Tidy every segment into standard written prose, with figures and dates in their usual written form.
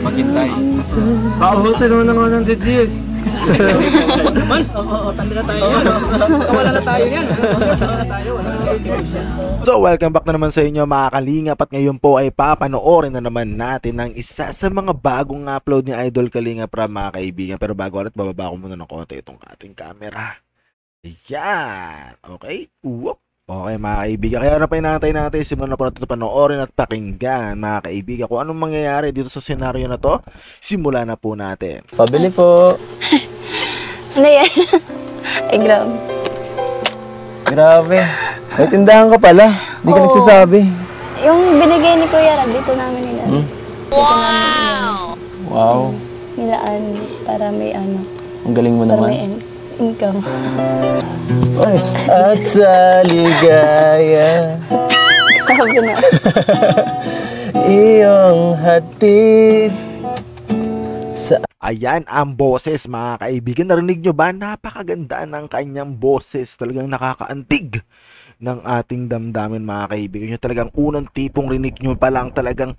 Maghintay. Pauhutin naman ng mga ng DJs. Man, tanda na tayo yan. Wala na tayo yan. Wala na tayo. So welcome back na naman sa inyo mga kalingap. At ngayon po ay papanoorin na naman natin ang isa sa mga bagong upload ni Idol Kalingap Rab mga kaibigan. Pero bago ulit, bababa ko muna ng konti itong ating camera. Ayan. Okay. Whoop. Okay mga kaibigan, kaya na pa inaantay natin, simulan na po natin panoorin at pakinggan mga kaibigan kung anong mangyayari dito sa senaryo na to. Simulan na po natin. Pabili po. Ano yan? Ay, grabe. Grabe. May tindahan ka pala. Hindi ka nagsasabi. Yung binigay ni Kuya Rab, dito namin nila. Wow. Nilaan para may ano. Ang galing mo Para naman. may income. Ay, at sa ligaya Sabi na. iyong hatid sa... Ayan ang boses mga kaibigan. Narinig nyo ba? Napakaganda ng kanyang boses. Talagang nakakaantig ng ating damdamin mga kaibigan. Yung talagang unang tipong rinig nyo pa lang talagang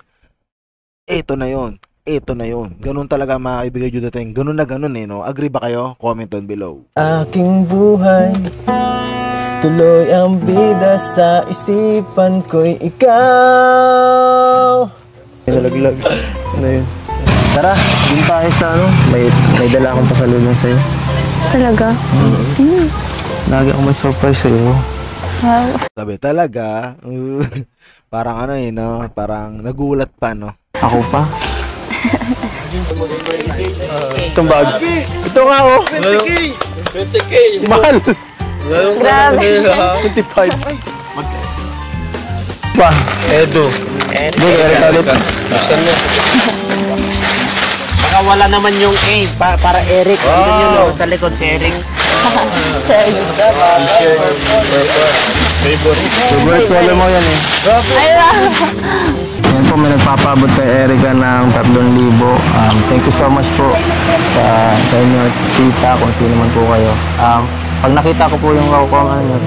eto na yon. Ito na yun. Ganun talaga mga kaibigan Judateng. Ganun na ganun no? Agree ba kayo? Comment down below. Aking buhay, tuloy ang bida sa isipan ko'y ikaw. Nalaglag. Ano yun? Tara, dun tayo sa ano. May dala akong pasalubong sa'yo. Talaga? Lagi akong may surprise sa'yo. Wow. Sabi talaga. Parang ano no? Parang nagulat pa no? Ako pa? Itong bag. Ito nga oh. 20k! Mahal! Grabe. 25. Pa. Edo. Buksan mo. Baka wala naman yung A para Eric. Andun yun sa likod si Eric. Favorite color mo yan eh. Ay, wow. Yan po, may nagpapabot kay Erica ng 3,000. Thank you so much po sa inyo at tita, kung sino man po kayo. Pag nakita ko po yung kukuha nyo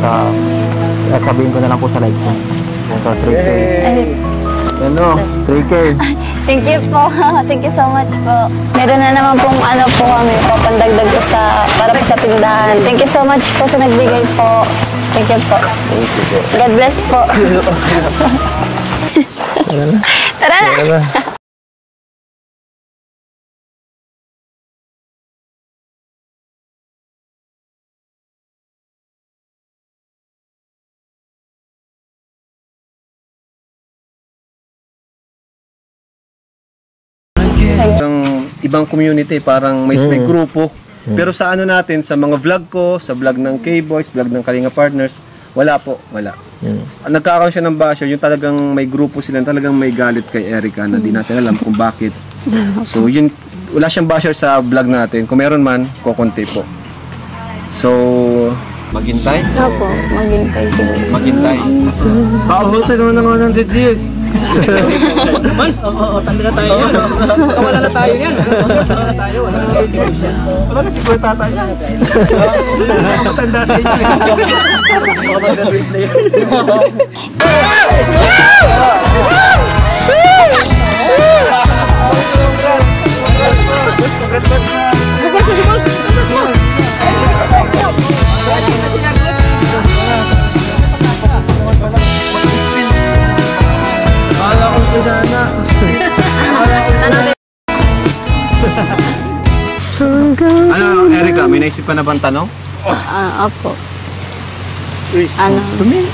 sabihin ko na lang po sa live ko. So, 3K. Ano? 3K. Thank you po. Thank you so much po. Meron na naman pong ano po kami po, pandagdag po para po sa tindahan. Thank you so much po sa nagbigay po. Thank you po. God bless po. Tara na. Ibang community, parang may grupo. Pero sa ano natin, sa mga vlog ko, sa vlog ng K-Boys, vlog ng Kalinga Partners, wala po, wala. Nagkakaroon siya ng basher, yung talagang may grupo sila, talagang may galit kay Erica na di natin alam kung bakit. So yun, wala siyang basher sa vlog natin. Kung meron man, kukunti po. So, Maghintay? Opo, maghintay siguro. Maghintay. Pauhutin naman ng mga ng DJs. Man, tanda na tayo yan. Wala na tayo yan. Wala na tayo. wala na si Kuya Tata niya. Matanda sa inyo. Baka mag-replay. Ano, Erica, may naisip ka na bang tanong? Opo. Ano?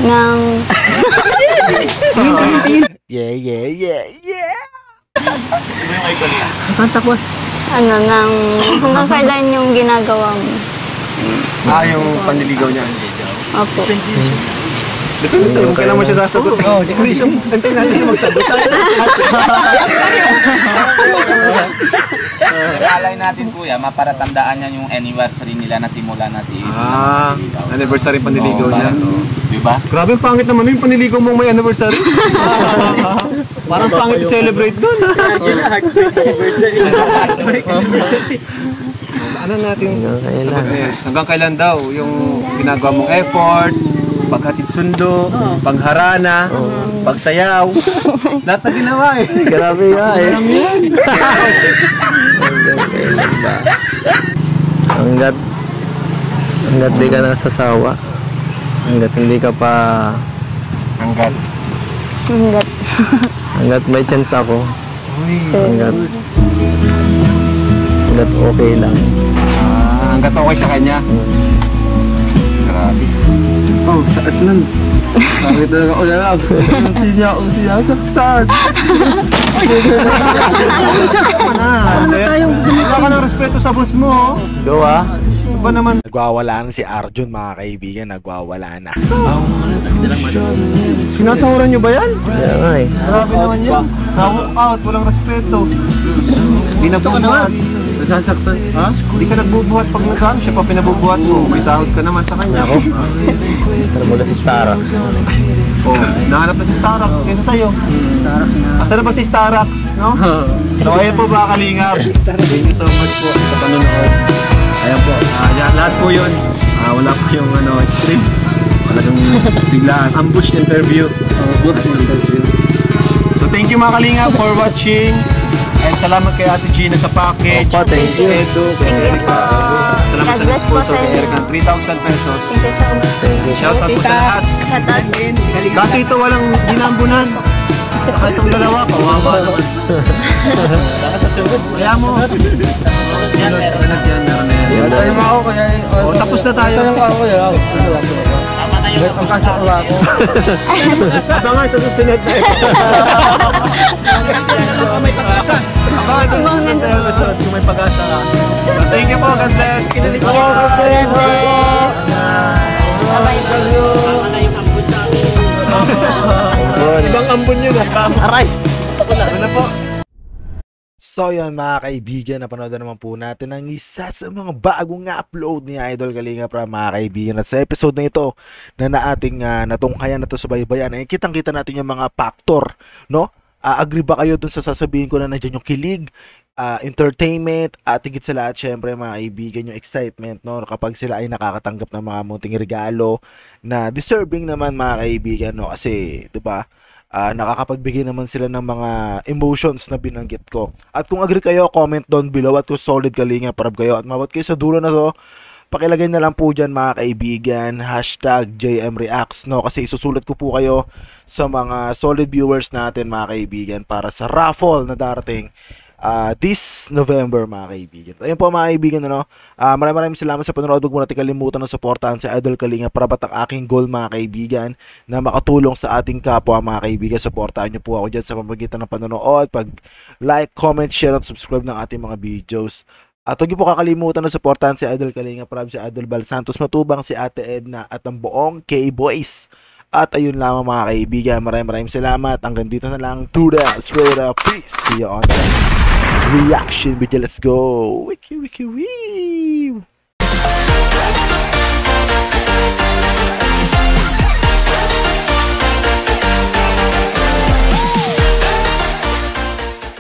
Nang... Yeah. Tapos? Ano, nang... Hanggang kailan yung ginagawa mo? Yung panliligaw niya. Opo. Depende sa kung kailan mo siya sasagot. Hindi siya, antay natin siya magsagot. Alay natin kuya, maparatandaan niya yung anniversary nila na simula na si Anniversary panliligaw niya. Diba? Grabe, pangit naman yung panliligaw mong may anniversary. Parang pangit i-celebrate doon. Ano natin? Hanggang kailan daw yung ginagawa mong effort, paghatid sundo, pangharana, pagsayaw. Lahat na ginawa eh. Grabe nga eh. Hanggat di ka nasasawa. Hanggat hindi ka pa... Hanggat. Hanggat may chance ako. Hanggat okay lang. Hanggat okay sa kanya. Grabe. Oh, sakit nun. Bakit talaga ako lang? Hindi niya ako sinasaktan. Wala ka ng respeto sa boss mo. Go ah. Ano ba naman? Nagwawala na si Arjun, mga kaibigan. Nagwawala na. Sinasahuran nyo ba yan? Kaya nga eh. Grabe naman yan. Na-walk out, walang respeto. Di nabubuhat. Nasasaktan? Ha? Di ka nagbubuhat pag nagkaan. Siya pa pinabubuhat mo. May sahod ka naman sa kanya. Ako? Sana mula si Starax. Oh, nahanap na si Starax kaysa sa'yo. Asa na ba si Starax, no? So ayan po ba, Kalingap? Thank you so much po sa panonood. Ayan po, lahat po yun. Wala po yung script. Talagang biglaan. Ambush interview. So thank you mga Kalingap for watching. And salamat kay Ate Gina sa package. Opo, thank you. Edo, kay Erika. Salamat God sa bless po sponsor sa kay inyo. Erika. 3,000 pesos. Thank you so much. Shoutout po sa lahat. Shout out. Kaso ito walang ginambunan. Saka itong dalawa, kawawa naman. Saka sa sunod, kaya mo. Yan, meron na yan. Tayo mo ako kaya... O, tapos na tayo. Tayo mo ako kaya... Ang kasakla ako. Abangan sa susunod na ito. May pag-asa. Abangan sa susunod na episode kung may pag-asa ka. So, thank you po, God bless. Kinalig po. God bless. Bye-bye. Ibang ambon yun ah. Aray! Ano po? So yan mga kaibigan, napanood na naman po natin ang isa sa mga bagong upload ni Idol Kalinga Prab, mga kaibigan. At sa episode na ito na ating natunghayan na to sa baybayan, ay kitang-kita natin yung mga factor, no? Agree ba kayo dun sa sasabihin ko na nandiyan yung kilig, entertainment, at higit sa lahat, syempre mga kaibigan, yung excitement, no? Kapag sila ay nakakatanggap ng mga munting regalo na deserving naman mga kaibigan, no? Kasi, 'di ba? Nakakapagbigay naman sila ng mga emotions na binanggit ko. At kung agree kayo, comment down below at kung solid Kalinga Prab kayo. At mabot kayo sa dulo na to, pakilagay na lang po dyan mga kaibigan, #JMReacts, no? Kasi isusulat ko po kayo sa mga solid viewers natin mga kaibigan para sa raffle na darating this November mga kaibigan. Ayun po mga kaibigan, ano? Maraming salamat sa panonood. Huwag mo natin kalimutan na suportahan si Idol Kalinga Prab at ang aking goal mga kaibigan na makatulong sa ating kapwa mga kaibigan. Suportahan niyo po ako dyan sa pamamagitan ng panonood, pag like, comment, share at subscribe ng ating mga videos. At huwag niyo po kakalimutan na suportahan si Idol Kalinga Prab, si Idol Bal Santos Matubang, si Ate Edna at ang buong K-Boys. At ayun lamang mga kaibigan, maraming salamat. Hanggang dito na lang. To the straight up. Peace. See you on the reaction video. Let's go. Wiki wiki wee.